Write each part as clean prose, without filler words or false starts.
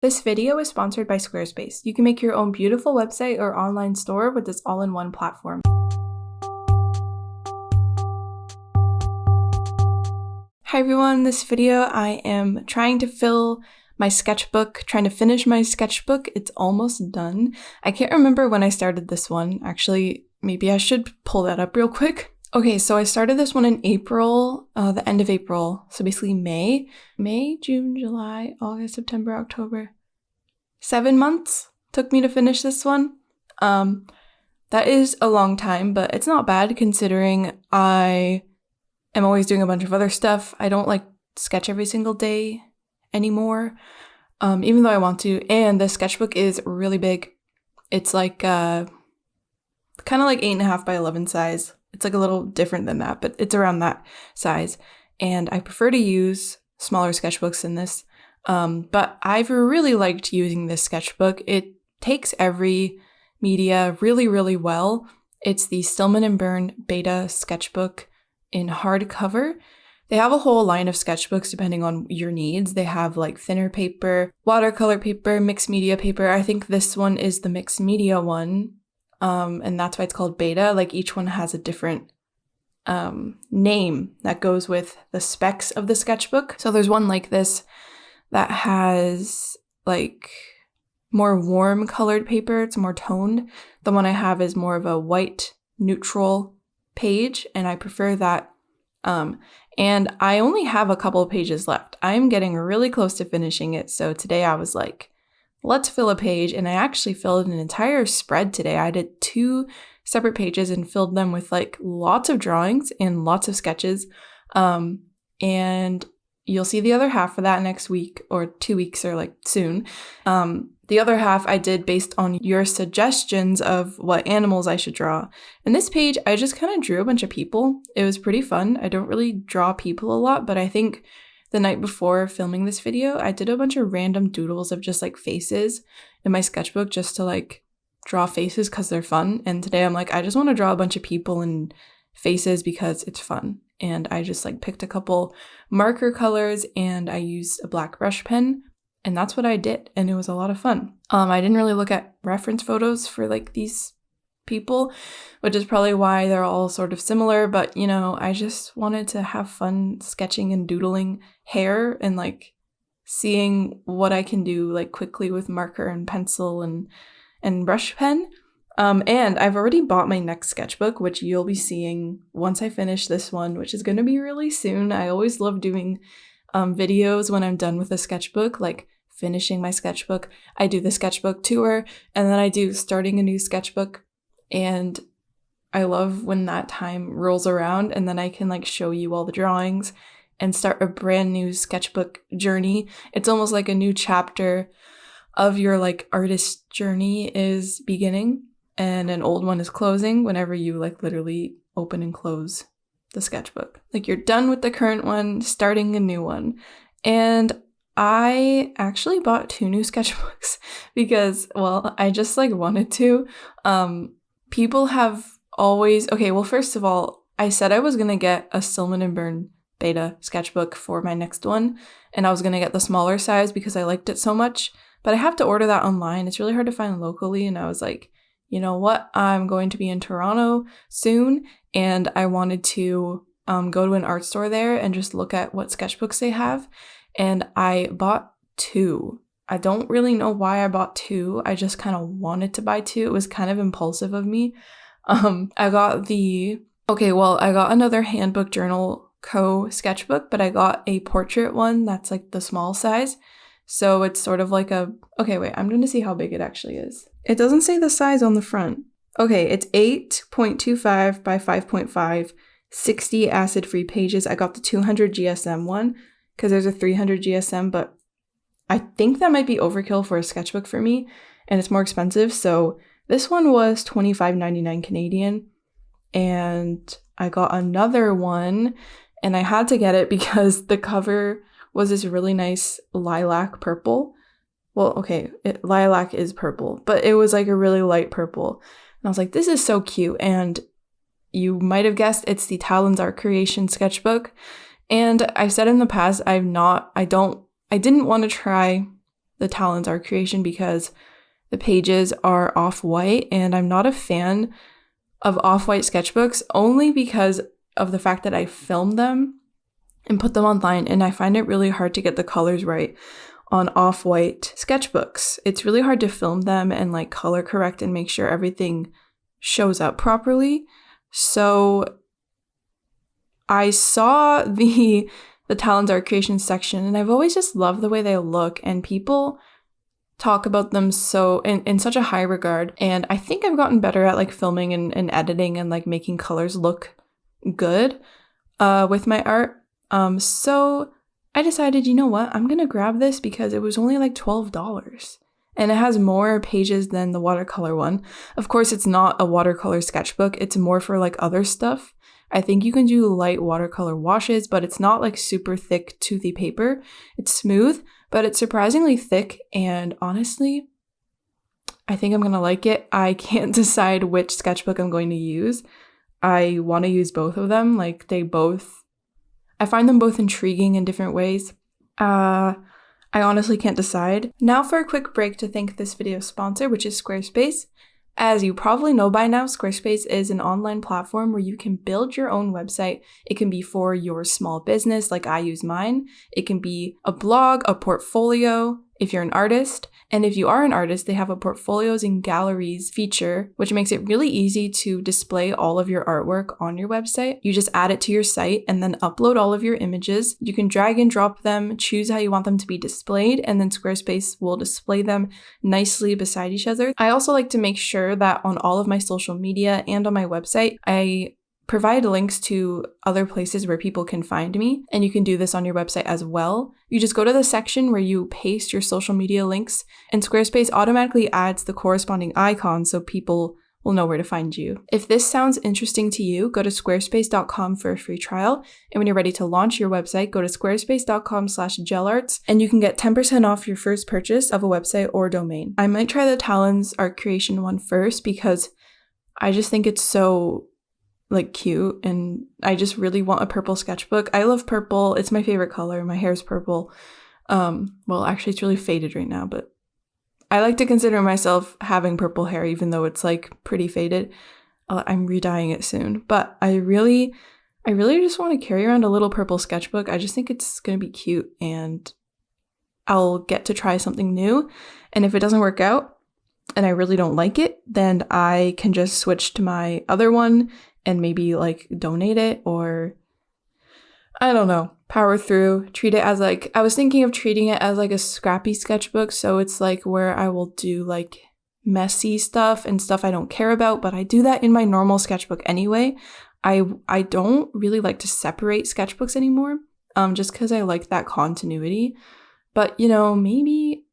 This video is sponsored by Squarespace. You can make your own beautiful website or online store with this all-in-one platform. Hi everyone, this video I am trying to fill my sketchbook, trying to finish my sketchbook. It's almost done. I can't remember when I started this one. Actually, maybe I should pull that up real quick. Okay, so I started this one in April, the end of April, so basically May, June, July, August, September, October. 7 months took me to finish this one. That is a long time, but it's not bad considering I am always doing a bunch of other stuff. I don't like sketch every single day anymore, even though I want to. And the sketchbook is really big. It's like kind of like 8.5 by 11 size. It's like a little different than that, but it's around that size. And I prefer to use smaller sketchbooks than this. But I've really liked using this sketchbook. It takes every media really, really well. It's the Stillman & Byrne Beta sketchbook in hardcover. They have a whole line of sketchbooks depending on your needs. They have like thinner paper, watercolor paper, mixed media paper. I think this one is the mixed media one. And that's why it's called beta. Like each one has a different name that goes with the specs of the sketchbook. So there's one like this that has like more warm colored paper. It's more toned. The one I have is more of a white neutral page, and I prefer that. And I only have a couple of pages left. I'm getting really close to finishing it. So today I was like, let's fill a page, and I actually filled an entire spread today. I did 2 separate pages and filled them with like lots of drawings and lots of sketches. And you'll see the other half of that next week or 2 weeks or like soon. The other half I did based on your suggestions of what animals I should draw. And this page, I just kind of drew a bunch of people. It was pretty fun. I don't really draw people a lot, but I think the night before filming this video, I did a bunch of random doodles of just like faces in my sketchbook just to like draw faces because they're fun. And today I'm like, I just want to draw a bunch of people and faces because it's fun. And I just like picked a couple marker colors and I used a black brush pen, and that's what I did. And it was a lot of fun. I didn't really look at reference photos for like these people, which is probably why they're all sort of similar, but you know, I just wanted to have fun sketching and doodling hair and like seeing what I can do like quickly with marker and pencil and brush pen. And I've already bought my next sketchbook, which you'll be seeing once I finish this one, which is going to be really soon. I always love doing videos when I'm done with a sketchbook, like finishing my sketchbook. I do the sketchbook tour, and then I do starting a new sketchbook. And I love when that time rolls around and then I can like show you all the drawings and start a brand new sketchbook journey. It's almost like a new chapter of your like artist journey is beginning and an old one is closing whenever you like literally open and close the sketchbook. Like you're done with the current one, starting a new one. And I actually bought 2 new sketchbooks because, well, I just like wanted to. People have always, okay, well, first of all, I said I was going to get a Stillman & Byrne Beta sketchbook for my next one, and I was going to get the smaller size because I liked it so much, but I have to order that online. It's really hard to find locally, and I was like, you know what? I'm going to be in Toronto soon, and I wanted to go to an art store there and just look at what sketchbooks they have, and I bought 2. I don't really know why I bought 2. I just kind of wanted to buy 2. It was kind of impulsive of me. I got I got another Handbook Journal Co. sketchbook, but I got a portrait one that's like the small size. So it's sort of like I'm going to see how big it actually is. It doesn't say the size on the front. Okay, it's 8.25 by 5.5, 60 acid-free pages. I got the 200 GSM one because there's a 300 GSM, but I think that might be overkill for a sketchbook for me, and it's more expensive. So this one was $25.99 Canadian, and I got another one, and I had to get it because the cover was this really nice lilac purple. Well, okay, lilac is purple, but it was like a really light purple. And I was like, this is so cute. And you might have guessed it's the Talon's Art Creation sketchbook. And I've said in the past, I didn't want to try the Talons Art Creation because the pages are off-white, and I'm not a fan of off-white sketchbooks only because of the fact that I filmed them and put them online, and I find it really hard to get the colors right on off-white sketchbooks. It's really hard to film them and like color correct and make sure everything shows up properly. So I saw the Talons Art Creation section, and I've always just loved the way they look, and people talk about them so in such a high regard. And I think I've gotten better at like filming and editing and like making colors look good with my art. So I decided, you know what, I'm gonna grab this because it was only like $12. And it has more pages than the watercolor one. Of course, it's not a watercolor sketchbook. It's more for like other stuff. I think you can do light watercolor washes, but it's not like super thick, toothy paper. It's smooth, but it's surprisingly thick. And honestly, I think I'm gonna like it. I can't decide which sketchbook I'm going to use. I want to use both of them. Like I find them both intriguing in different ways. I honestly can't decide. Now for a quick break to thank this video's sponsor, which is Squarespace. As you probably know by now, Squarespace is an online platform where you can build your own website. It can be for your small business, like I use mine. It can be a blog, a portfolio, if you're an artist. And if you are an artist, they have a portfolios and galleries feature, which makes it really easy to display all of your artwork on your website. You just add it to your site and then upload all of your images. You can drag and drop them, choose how you want them to be displayed, and then Squarespace will display them nicely beside each other. I also like to make sure that on all of my social media and on my website, I provide links to other places where people can find me, and you can do this on your website as well. You just go to the section where you paste your social media links, and Squarespace automatically adds the corresponding icon so people will know where to find you. If this sounds interesting to you, go to squarespace.com for a free trial, and when you're ready to launch your website, go to squarespace.com/JelArts, and you can get 10% off your first purchase of a website or domain. I might try the Talons Art Creation one first because I just think it's so like cute, and I just really want a purple sketchbook. I love purple. It's my favorite color. My hair's purple. Well, actually it's really faded right now, but I like to consider myself having purple hair even though it's like pretty faded. I'm re-dyeing it soon, but I really just want to carry around a little purple sketchbook. I just think it's going to be cute, and I'll get to try something new. And if it doesn't work out and I really don't like it, then I can just switch to my other one and maybe like donate it, or I don't know, power through, treat it as like, I was thinking of treating it as like a scrappy sketchbook. So it's like where I will do like messy stuff and stuff I don't care about, but I do that in my normal sketchbook anyway. I don't really like to separate sketchbooks anymore, just because I like that continuity. But you know, maybe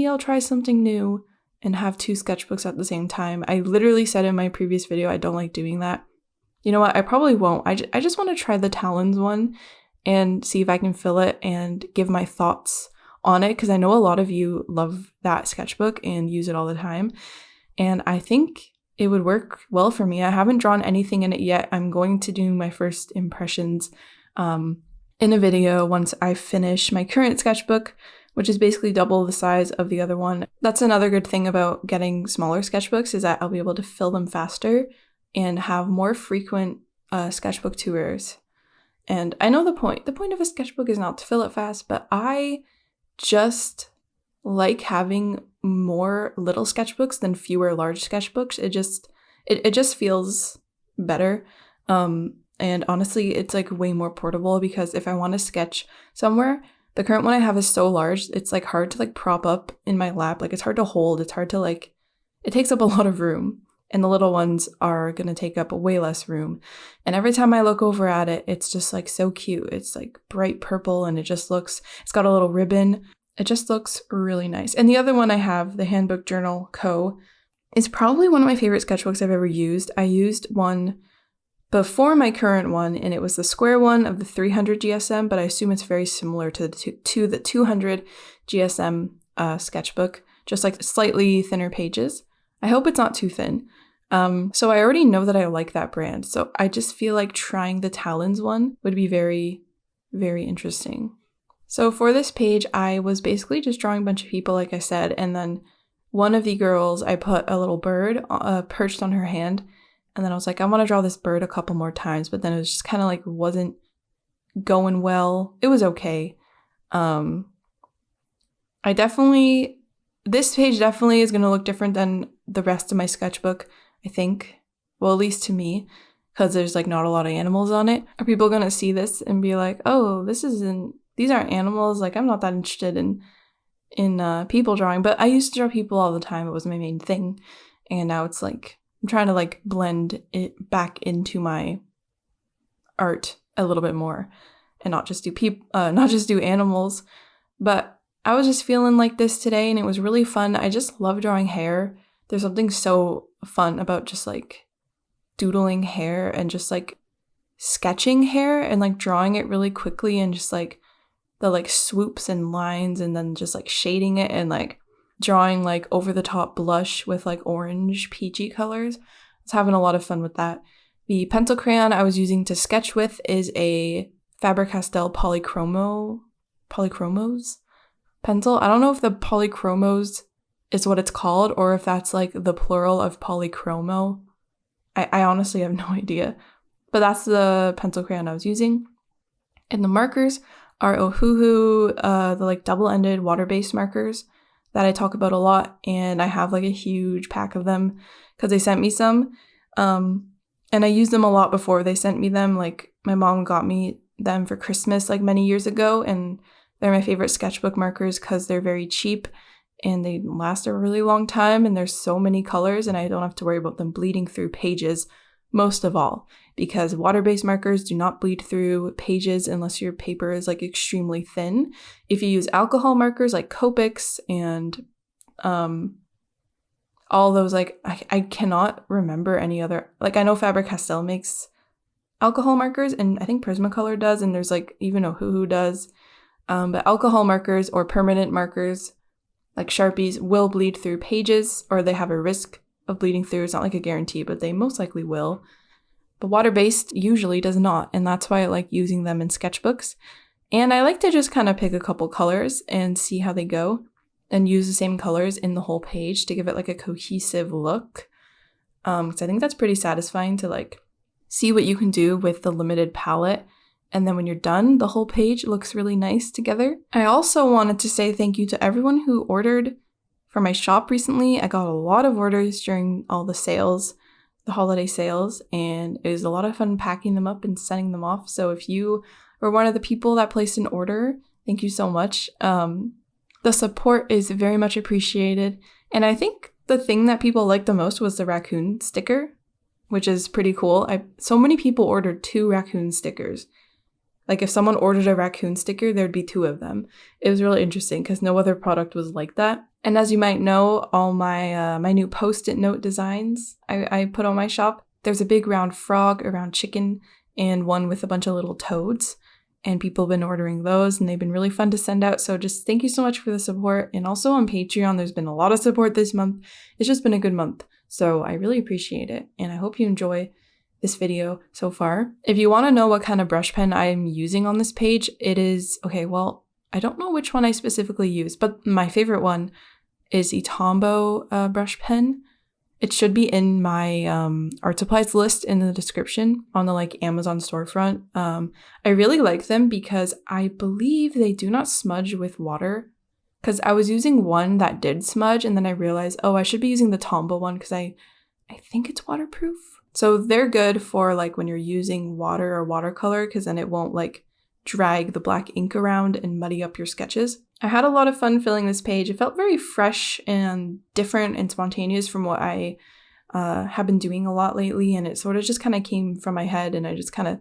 I'll try something new and have two sketchbooks at the same time. I literally said in my previous video I don't like doing that. You know what? I probably won't. I just want to try the Talons one and see if I can fill it and give my thoughts on it, because I know a lot of you love that sketchbook and use it all the time. And I think it would work well for me. I haven't drawn anything in it yet. I'm going to do my first impressions in a video once I finish my current sketchbook, which is basically double the size of the other one. That's another good thing about getting smaller sketchbooks, is that I'll be able to fill them faster and have more frequent sketchbook tours. And I know the point. The point of a sketchbook is not to fill it fast, but I just like having more little sketchbooks than fewer large sketchbooks. It just feels better. And honestly, it's like way more portable, because if I want to sketch somewhere, the current one I have is so large, it's like hard to like prop up in my lap. Like it's hard to hold. It's hard to like, it takes up a lot of room. And the little ones are going to take up way less room. And every time I look over at it, it's just like so cute. It's like bright purple, and it's got a little ribbon. It just looks really nice. And the other one I have, the Handbook Journal Co., is probably one of my favorite sketchbooks I've ever used. I used one before my current one, and it was the square one of the 300 GSM, but I assume it's very similar to the 200 GSM sketchbook, just like slightly thinner pages. I hope it's not too thin. So I already know that I like that brand. So I just feel like trying the Talons one would be very, very interesting. So for this page, I was basically just drawing a bunch of people, like I said, and then one of the girls, I put a little bird perched on her hand, and then I was like, I want to draw this bird a couple more times, but then it was just kind of like wasn't going well. It was okay. This page definitely is going to look different than the rest of my sketchbook, I think. Well, at least to me, because there's like not a lot of animals on it. Are people going to see this and be like, oh, these aren't animals, like I'm not that interested in people drawing, but I used to draw people all the time. It was my main thing. And now it's like, I'm trying to like blend it back into my art a little bit more and not just do animals. But I was just feeling like this today and it was really fun. I just love drawing hair. There's something so fun about just like doodling hair and just like sketching hair and like drawing it really quickly and just like the like swoops and lines and then just like shading it and like drawing like over the top blush with like orange peachy colors. I was having a lot of fun with that. The pencil crayon I was using to sketch with is a Faber-Castell Polychromos pencil. I don't know if the Polychromos is what it's called or if that's like the plural of polychromo. I honestly have no idea. But that's the pencil crayon I was using. And the markers are Ohuhu, the like double-ended water-based markers that I talk about a lot, and I have like a huge pack of them because they sent me some, and I used them a lot before they sent me them. Like my mom got me them for Christmas like many years ago, and they're my favorite sketchbook markers because they're very cheap and they last a really long time, and there's so many colors and I don't have to worry about them bleeding through pages. Most of all, because water-based markers do not bleed through pages unless your paper is like extremely thin. If you use alcohol markers like Copics and all those, like I cannot remember any other, like I know Faber-Castell makes alcohol markers and I think Prismacolor does, and there's like even Ohuhu does, but alcohol markers or permanent markers like Sharpies will bleed through pages, or they have a risk of bleeding through. It's not like a guarantee, but they most likely will. But water-based usually does not, and that's why I like using them in sketchbooks. And I like to just kind of pick a couple colors and see how they go and use the same colors in the whole page to give it like a cohesive look. Because I think that's pretty satisfying to like see what you can do with the limited palette. And then when you're done, the whole page looks really nice together. I also wanted to say thank you to everyone who ordered for my shop recently. I got a lot of orders during all the sales, the holiday sales, and it was a lot of fun packing them up and sending them off. So if you were one of the people that placed an order, thank you so much. The support is very much appreciated. And I think the thing that people liked the most was the raccoon sticker, which is pretty cool. So many people ordered 2 raccoon stickers. Like if someone ordered a raccoon sticker, there'd be 2 of them. It was really interesting because no other product was like that. And as you might know, all my my new Post-it note designs I put on my shop. There's a big round frog, a round chicken, and one with a bunch of little toads. And people have been ordering those, and they've been really fun to send out. So just thank you so much for the support. And also on Patreon, there's been a lot of support this month. It's just been a good month. So I really appreciate it. And I hope you enjoy this video so far. If you want to know what kind of brush pen I'm using on this page, it is, okay, well, I don't know which one I specifically use, but my favorite one is the Tombow brush pen. It should be in my art supplies list in the description on the like Amazon storefront. I really like them because I believe they do not smudge with water. Because I was using one that did smudge, and then I realized, oh, I should be using the Tombow one because I think it's waterproof. So they're good for like when you're using water or watercolor, because then it won't like drag the black ink around and muddy up your sketches. I had a lot of fun filling this page. It felt very fresh and different and spontaneous from what I have been doing a lot lately, and it sort of just kind of came from my head, and I just kind of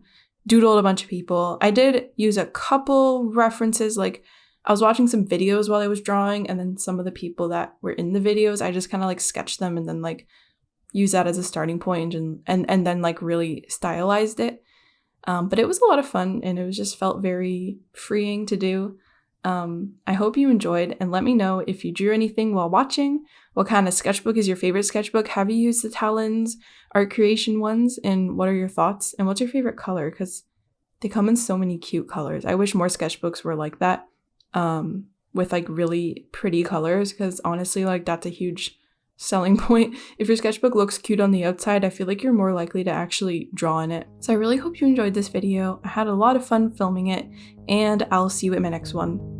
doodled a bunch of people. I did use a couple references, like I was watching some videos while I was drawing, and then some of the people that were in the videos, I just kind of like sketched them and then like use that as a starting point and then like really stylized it. But it was a lot of fun, and it was just felt very freeing to do. I hope you enjoyed, and let me know if you drew anything while watching. What kind of sketchbook is your favorite sketchbook? Have you used the Talons art creation ones, and what are your thoughts? And what's your favorite color? Because they come in so many cute colors. I wish more sketchbooks were like that. with like really pretty colors, because honestly, like that's a huge selling point. If your sketchbook looks cute on the outside, I feel like you're more likely to actually draw in it. So I really hope you enjoyed this video. I had a lot of fun filming it, and I'll see you in my next one.